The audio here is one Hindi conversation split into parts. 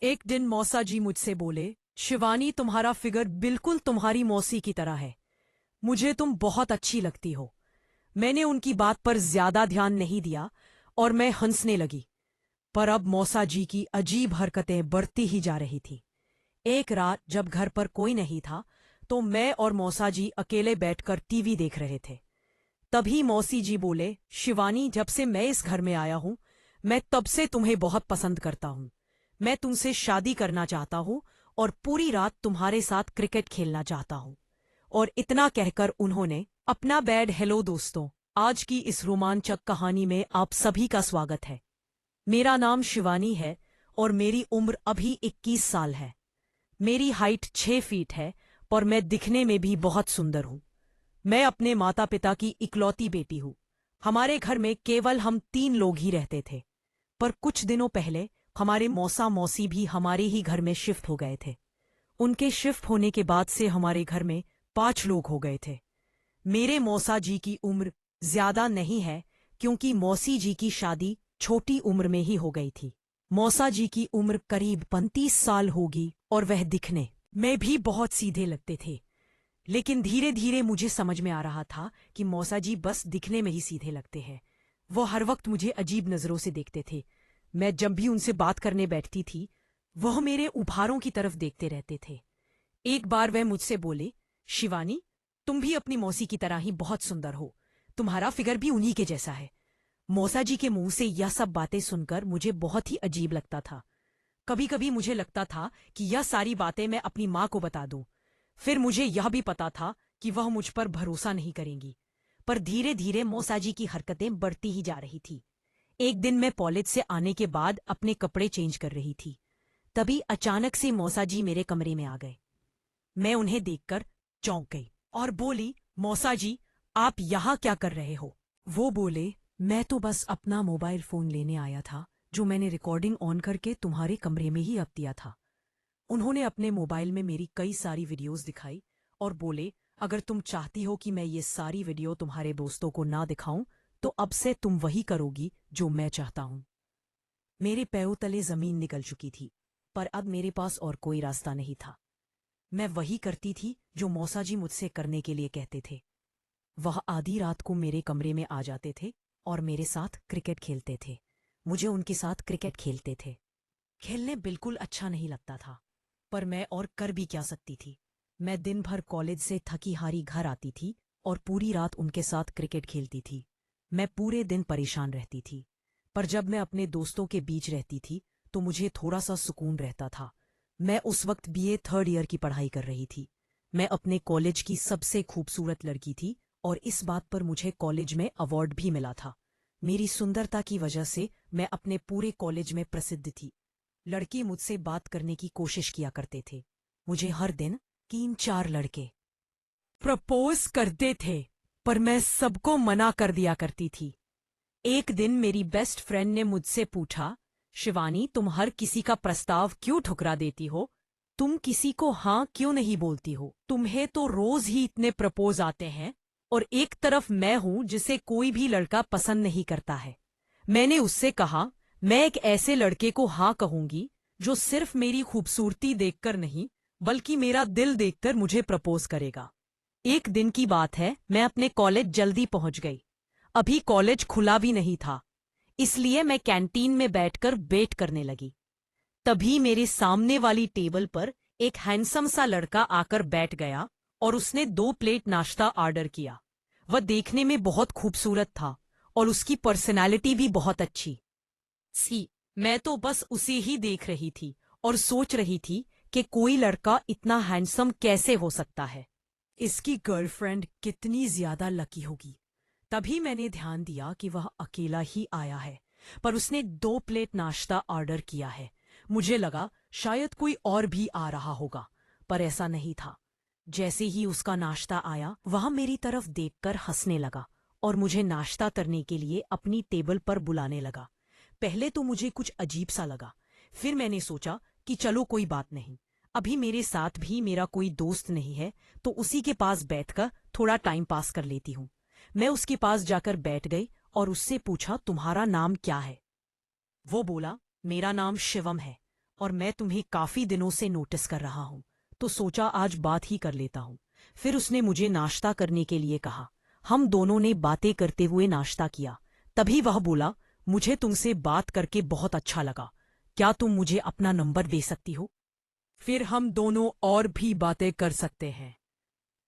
एक दिन मौसा जी मुझसे बोले, शिवानी तुम्हारा फिगर बिल्कुल तुम्हारी मौसी की तरह है। मुझे तुम बहुत अच्छी लगती हो। मैंने उनकी बात पर ज्यादा ध्यान नहीं दिया और मैं हंसने लगी। पर अब मौसा जी की अजीब हरकतें बढ़ती ही जा रही थी। एक रात जब घर पर कोई नहीं था तो मैं और मौसा जी अकेले बैठकर टीवी देख रहे थे। तभी मौसी जी बोले, शिवानी जब से मैं इस घर में आया हूं मैं तब से तुम्हें बहुत पसंद करता हूं। मैं तुमसे शादी करना चाहता हूं और पूरी रात तुम्हारे साथ क्रिकेट खेलना चाहता हूं। और इतना कहकर उन्होंने अपना बैड हेलो दोस्तों, आज की इस रोमांचक कहानी में आप सभी का स्वागत है। मेरा नाम शिवानी है और मेरी उम्र अभी 21 साल है। मेरी हाइट 6 फीट है और मैं दिखने में भी बहुत सुंदर हूँ। मैं अपने माता पिता की इकलौती बेटी हूँ। हमारे घर में केवल हम 3 लोग ही रहते थे। पर कुछ दिनों पहले हमारे मौसा मौसी भी हमारे ही घर में शिफ्ट हो गए थे। उनके शिफ्ट होने के बाद से हमारे घर में 5 लोग हो गए थे। मेरे मौसा जी की उम्र ज्यादा नहीं है क्योंकि मौसी जी की शादी छोटी उम्र में ही हो गई थी। मौसा जी की उम्र करीब 35 साल होगी और वह दिखने में भी बहुत सीधे लगते थे। लेकिन धीरे धीरे मुझे समझ में आ रहा था कि मौसा जी बस दिखने में ही सीधे लगते हैं। वो हर वक्त मुझे अजीब नजरों से देखते थे। मैं जब भी उनसे बात करने बैठती थी वह मेरे उभारों की तरफ देखते रहते थे। एक बार वह मुझसे बोले, शिवानी तुम भी अपनी मौसी की तरह ही बहुत सुंदर हो। तुम्हारा फिगर भी उन्हीं के जैसा है। मौसा जी के मुंह से यह सब बातें सुनकर मुझे बहुत ही अजीब लगता था। कभी कभी मुझे लगता था कि यह सारी बातें मैं अपनी माँ को बता दूं। फिर मुझे यह भी पता था कि वह मुझ पर भरोसा नहीं करेंगी। पर धीरे धीरे मौसा जी की हरकतें बढ़ती ही जा रही थी। एक दिन मैं कॉलेज से आने के बाद अपने कपड़े चेंज कर रही थी। तभी अचानक से मौसा जी मेरे कमरे में आ गए। मैं उन्हें देखकर चौंक गई और बोली, मौसा जी आप यहाँ क्या कर रहे हो? वो बोले, मैं तो बस अपना मोबाइल फोन लेने आया था जो मैंने रिकॉर्डिंग ऑन करके तुम्हारे कमरे में ही रख दिया था। उन्होंने अपने मोबाइल में मेरी कई सारी वीडियोस दिखाई और बोले, अगर तुम चाहती हो कि मैं ये सारी वीडियो तुम्हारे दोस्तों को ना दिखाऊं तो अब से तुम वही करोगी जो मैं चाहता हूं। मेरे पैरों तले जमीन निकल चुकी थी, पर अब मेरे पास और कोई रास्ता नहीं था। मैं वही करती थी जो मौसा जी मुझसे करने के लिए कहते थे। वह आधी रात को मेरे कमरे में आ जाते थे और मेरे साथ क्रिकेट खेलते थे। मुझे उनके साथ क्रिकेट खेलते थे खेलने बिल्कुल अच्छा नहीं लगता था, पर मैं और कर भी क्या सकती थी। मैं दिन भर कॉलेज से थकी हारी घर आती थी और पूरी रात उनके साथ क्रिकेट खेलती थी। मैं पूरे दिन परेशान रहती थी, पर जब मैं अपने दोस्तों के बीच रहती थी तो मुझे थोड़ा सा सुकून रहता था। मैं उस वक्त बीए थर्ड ईयर की पढ़ाई कर रही थी। मैं अपने कॉलेज की सबसे खूबसूरत लड़की थी और इस बात पर मुझे कॉलेज में अवार्ड भी मिला था। मेरी सुंदरता की वजह से मैं अपने पूरे कॉलेज में प्रसिद्ध थी। लड़के मुझसे बात करने की कोशिश किया करते थे। मुझे हर दिन 3-4 लड़के प्रपोज करते थे, पर मैं सबको मना कर दिया करती थी। एक दिन मेरी बेस्ट फ्रेंड ने मुझसे पूछा, शिवानी तुम हर किसी का प्रस्ताव क्यों ठुकरा देती हो? तुम किसी को हाँ क्यों नहीं बोलती हो? तुम्हें तो रोज ही इतने प्रपोज आते हैं और एक तरफ मैं हूं जिसे कोई भी लड़का पसंद नहीं करता है। मैंने उससे कहा, मैं एक ऐसे लड़के को हाँ कहूंगी जो सिर्फ मेरी खूबसूरती देखकर नहीं बल्कि मेरा दिल देखकर मुझे प्रपोज करेगा। एक दिन की बात है, मैं अपने कॉलेज जल्दी पहुंच गई। अभी कॉलेज खुला भी नहीं था, इसलिए मैं कैंटीन में बैठकर वेट करने लगी। तभी मेरे सामने वाली टेबल पर एक हैंडसम सा लड़का आकर बैठ गया और उसने 2 प्लेट नाश्ता ऑर्डर किया। वह देखने में बहुत खूबसूरत था और उसकी पर्सनैलिटी भी बहुत अच्छी सी। मैं तो बस उसे ही देख रही थी और सोच रही थी कि कोई लड़का इतना हैंडसम कैसे हो सकता है। इसकी गर्लफ्रेंड कितनी ज्यादा लकी होगी। तभी मैंने ध्यान दिया कि वह अकेला ही आया है, पर उसने 2 प्लेट नाश्ता ऑर्डर किया है। मुझे लगा शायद कोई और भी आ रहा होगा, पर ऐसा नहीं था। जैसे ही उसका नाश्ता आया वह मेरी तरफ देखकर हंसने लगा और मुझे नाश्ता करने के लिए अपनी टेबल पर बुलाने लगा। पहले तो मुझे कुछ अजीब सा लगा, फिर मैंने सोचा कि चलो कोई बात नहीं, अभी मेरे साथ भी मेरा कोई दोस्त नहीं है तो उसी के पास बैठकर थोड़ा टाइम पास कर लेती हूँ। मैं उसके पास जाकर बैठ गई और उससे पूछा, तुम्हारा नाम क्या है? वो बोला, मेरा नाम शिवम है और मैं तुम्हें काफी दिनों से नोटिस कर रहा हूं, तो सोचा आज बात ही कर लेता हूं। फिर उसने मुझे नाश्ता करने के लिए कहा। हम दोनों ने बातें करते हुए नाश्ता किया। तभी वह बोला, मुझे तुमसे बात करके बहुत अच्छा लगा, क्या तुम मुझे अपना नंबर दे सकती हो? फिर हम दोनों और भी बातें कर सकते हैं।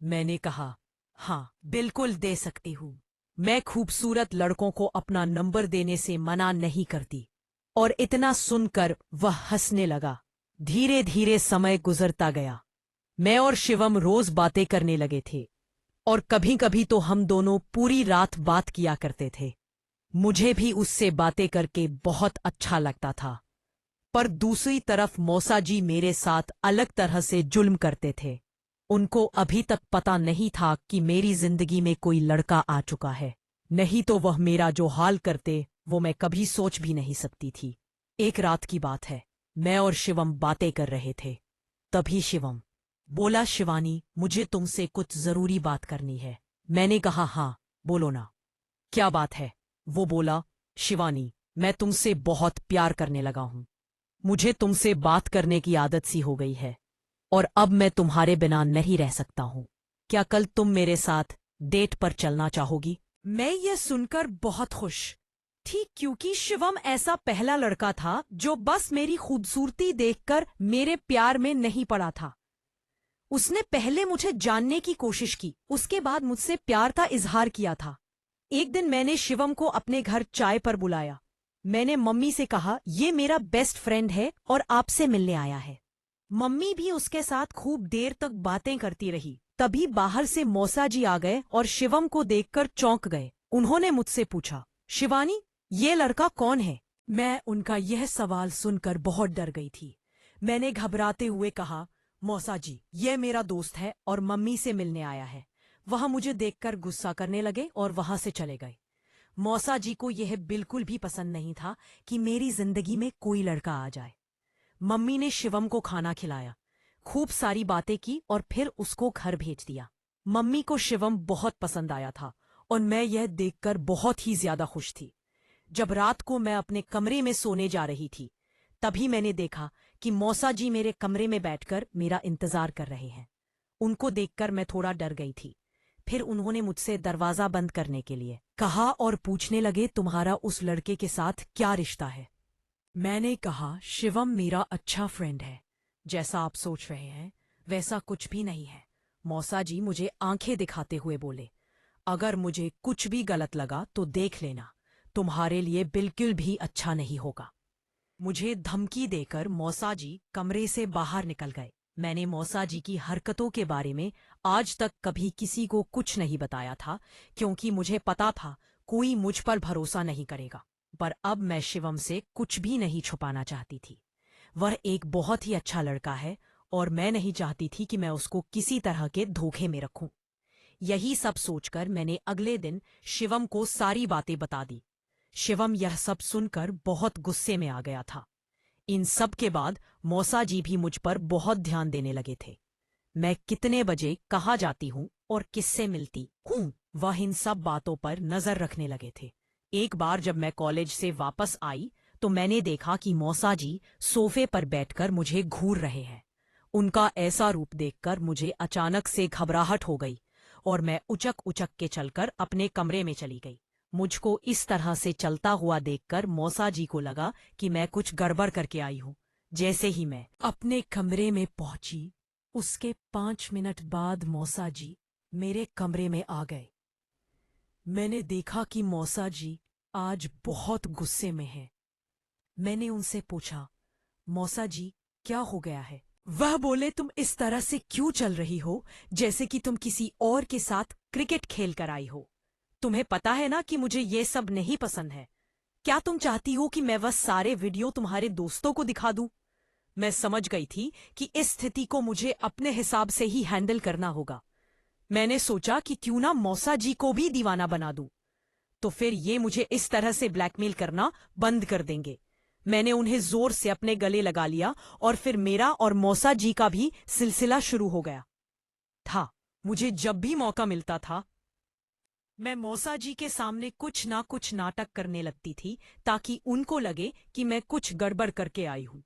मैंने कहा, हाँ बिल्कुल दे सकती हूँ। मैं खूबसूरत लड़कों को अपना नंबर देने से मना नहीं करती। और इतना सुनकर वह हंसने लगा। धीरे धीरे समय गुजरता गया। मैं और शिवम रोज बातें करने लगे थे, और कभी कभी तो हम दोनों पूरी रात बात किया करते थे। मुझे भी उससे बातें करके बहुत अच्छा लगता था। पर दूसरी तरफ मौसा जी मेरे साथ अलग तरह से जुल्म करते थे। उनको अभी तक पता नहीं था कि मेरी जिंदगी में कोई लड़का आ चुका है, नहीं तो वह मेरा जो हाल करते वो मैं कभी सोच भी नहीं सकती थी। एक रात की बात है, मैं और शिवम बातें कर रहे थे। तभी शिवम बोला, शिवानी मुझे तुमसे कुछ जरूरी बात करनी है। मैंने कहा, हाँ बोलो ना, क्या बात है? वो बोला, शिवानी मैं तुमसे बहुत प्यार करने लगा हूं। मुझे तुमसे बात करने की आदत सी हो गई है, और अब मैं तुम्हारे बिना नहीं रह सकता हूं। क्या कल तुम मेरे साथ डेट पर चलना चाहोगी? मैं ये सुनकर बहुत खुश थी, क्योंकि शिवम ऐसा पहला लड़का था जो बस मेरी खूबसूरती देखकर मेरे प्यार में नहीं पड़ा था। उसने पहले मुझे जानने की कोशिश की, उसके बाद मुझसे प्यार का इजहार किया था। एक दिन मैंने शिवम को अपने घर चाय पर बुलाया। मैंने मम्मी से कहा, ये मेरा बेस्ट फ्रेंड है और आपसे मिलने आया है। मम्मी भी उसके साथ खूब देर तक बातें करती रही। तभी बाहर से मौसा जी आ गए और शिवम को देखकर चौंक गए। उन्होंने मुझसे पूछा, शिवानी ये लड़का कौन है? मैं उनका यह सवाल सुनकर बहुत डर गई थी। मैंने घबराते हुए कहा, मौसा जी ये मेरा दोस्त है और मम्मी से मिलने आया है। वह मुझे देखकर गुस्सा करने लगे और वहां से चले गए। मौसा जी को यह बिल्कुल भी पसंद नहीं था कि मेरी जिंदगी में कोई लड़का आ जाए। मम्मी ने शिवम को खाना खिलाया, खूब सारी बातें की और फिर उसको घर भेज दिया। मम्मी को शिवम बहुत पसंद आया था और मैं यह देखकर बहुत ही ज्यादा खुश थी। जब रात को मैं अपने कमरे में सोने जा रही थी, तभी मैंने देखा कि मौसा जी मेरे कमरे में बैठकर मेरा इंतजार कर रहे हैं। उनको देखकर मैं थोड़ा डर गई थी। फिर उन्होंने मुझसे दरवाजा बंद करने के लिए कहा और पूछने लगे, तुम्हारा उस लड़के के साथ क्या रिश्ता है? मैंने कहा, शिवम मेरा अच्छा फ्रेंड है, जैसा आप सोच रहे हैं वैसा कुछ भी नहीं है। मौसा जी मुझे आंखें दिखाते हुए बोले, अगर मुझे कुछ भी गलत लगा तो देख लेना, तुम्हारे लिए बिल्कुल भी अच्छा नहीं होगा। मुझे धमकी देकर मौसा जी कमरे से बाहर निकल गए। मैंने मौसा जी की हरकतों के बारे में आज तक कभी किसी को कुछ नहीं बताया था, क्योंकि मुझे पता था कोई मुझ पर भरोसा नहीं करेगा। पर अब मैं शिवम से कुछ भी नहीं छुपाना चाहती थी। वह एक बहुत ही अच्छा लड़का है और मैं नहीं चाहती थी कि मैं उसको किसी तरह के धोखे में रखूं। यही सब सोचकर मैंने अगले दिन शिवम को सारी बातें बता दी। शिवम यह सब सुनकर बहुत गुस्से में आ गया था। इन सब के बाद मौसा जी भी मुझ पर बहुत ध्यान देने लगे थे। मैं कितने बजे कहाँ जाती हूँ और किससे मिलती हूँ, वह इन सब बातों पर नजर रखने लगे थे। एक बार जब मैं कॉलेज से वापस आई तो मैंने देखा कि मौसा जी सोफे पर बैठकर मुझे घूर रहे हैं। उनका ऐसा रूप देखकर मुझे अचानक से घबराहट हो गई और मैं उचक उचक के चलकर अपने कमरे में चली गई। मुझको इस तरह से चलता हुआ देखकर मौसा जी को लगा कि मैं कुछ गड़बड़ करके आई हूँ। जैसे ही मैं अपने कमरे में पहुंची, उसके 5 मिनट बाद मौसा जी मेरे कमरे में आ गए। मैंने देखा कि मौसा जी आज बहुत गुस्से में हैं। मैंने उनसे पूछा, मौसा जी क्या हो गया है? वह बोले, तुम इस तरह से क्यों चल रही हो जैसे कि तुम किसी और के साथ क्रिकेट खेल कर आई हो? तुम्हें पता है ना कि मुझे ये सब नहीं पसंद है। क्या तुम चाहती हो कि मैं वह सारे वीडियो तुम्हारे दोस्तों को दिखा दूं? मैं समझ गई थी कि इस स्थिति को मुझे अपने हिसाब से ही हैंडल करना होगा। मैंने सोचा कि क्यों ना मौसा जी को भी दीवाना बना दूं, तो फिर ये मुझे इस तरह से ब्लैकमेल करना बंद कर देंगे। मैंने उन्हें जोर से अपने गले लगा लिया और फिर मेरा और मौसा जी का भी सिलसिला शुरू हो गया था। मुझे जब भी मौका मिलता था मैं मौसा जी के सामने कुछ ना कुछ नाटक करने लगती थी, ताकि उनको लगे कि मैं कुछ गड़बड़ करके आई हूं।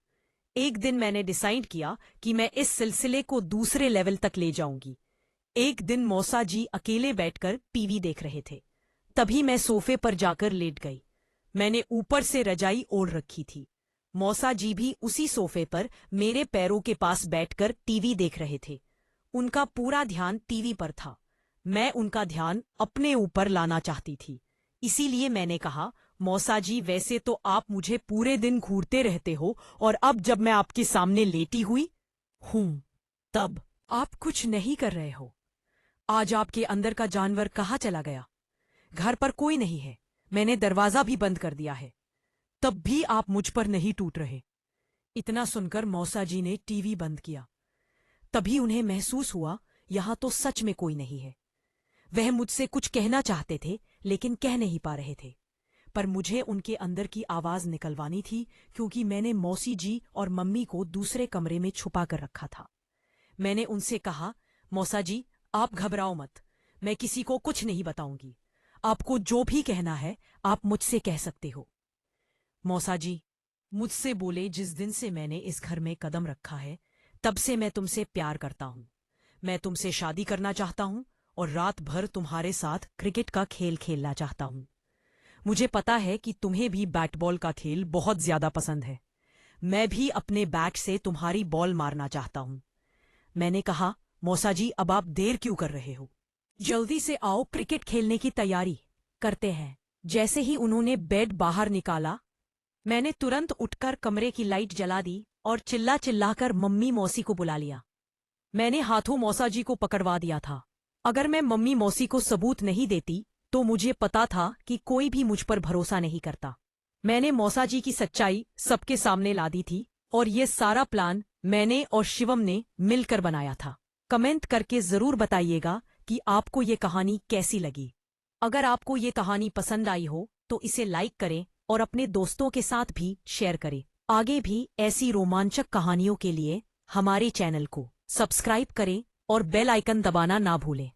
एक दिन मैंने डिसाइड किया कि मैं इस सिलसिले को दूसरे लेवल तक ले जाऊंगी। एक दिन मौसा जी अकेले बैठकर टीवी देख रहे थे। तभी मैं सोफे पर जाकर लेट गई। मैंने ऊपर से रजाई ओढ़ रखी थी। मौसा जी भी उसी सोफे पर मेरे पैरों के पास बैठकर टीवी देख रहे थे। उनका पूरा ध्यान टीवी पर था। मैं उनका ध्यान अपने ऊपर लाना चाहती थी। इसीलिए मैंने कहा, मौसा जी, वैसे तो आप मुझे पूरे दिन घूरते रहते हो, और अब जब मैं आपके सामने लेटी हुई हूं तब आप कुछ नहीं कर रहे हो। आज आपके अंदर का जानवर कहाँ चला गया? घर पर कोई नहीं है। मैंने दरवाजा भी बंद कर दिया है, तब भी आप मुझ पर नहीं टूट रहे। इतना सुनकर मौसा जी ने टीवी बंद किया। तभी उन्हें महसूस हुआ यहां तो सच में कोई नहीं है। वह मुझसे कुछ कहना चाहते थे लेकिन कह नहीं पा रहे थे। पर मुझे उनके अंदर की आवाज निकलवानी थी, क्योंकि मैंने मौसी जी और मम्मी को दूसरे कमरे में छुपा कर रखा था। मैंने उनसे कहा, मौसा जी, आप घबराओ मत, मैं किसी को कुछ नहीं बताऊंगी। आपको जो भी कहना है आप मुझसे कह सकते हो। मौसा जी मुझसे बोले, जिस दिन से मैंने इस घर में कदम रखा है तब से मैं तुमसे प्यार करता हूं। मैं तुमसे शादी करना चाहता हूं और रात भर तुम्हारे साथ क्रिकेट का खेल खेलना चाहता हूं। मुझे पता है कि तुम्हें भी बैट बॉल का खेल बहुत ज्यादा पसंद है। मैं भी अपने बैट से तुम्हारी बॉल मारना चाहता हूं। मैंने कहा, मौसा जी, अब आप देर क्यों कर रहे हो? जल्दी से आओ, क्रिकेट खेलने की तैयारी करते हैं। जैसे ही उन्होंने बेड बाहर निकाला, मैंने तुरंत उठकर कमरे की लाइट जला दी और चिल्ला चिल्लाकर मम्मी मौसी को बुला लिया। मैंने हाथों मौसा जी को पकड़वा दिया था। अगर मैं मम्मी मौसी को सबूत नहीं देती तो मुझे पता था कि कोई भी मुझ पर भरोसा नहीं करता। मैंने मौसा जी की सच्चाई सबके सामने ला दी थी, और ये सारा प्लान मैंने और शिवम ने मिलकर बनाया था। कमेंट करके जरूर बताइएगा कि आपको ये कहानी कैसी लगी। अगर आपको ये कहानी पसंद आई हो तो इसे लाइक करें और अपने दोस्तों के साथ भी शेयर करें। आगे भी ऐसी रोमांचक कहानियों के लिए हमारे चैनल को सब्सक्राइब करें और बेल आइकन दबाना ना भूलें।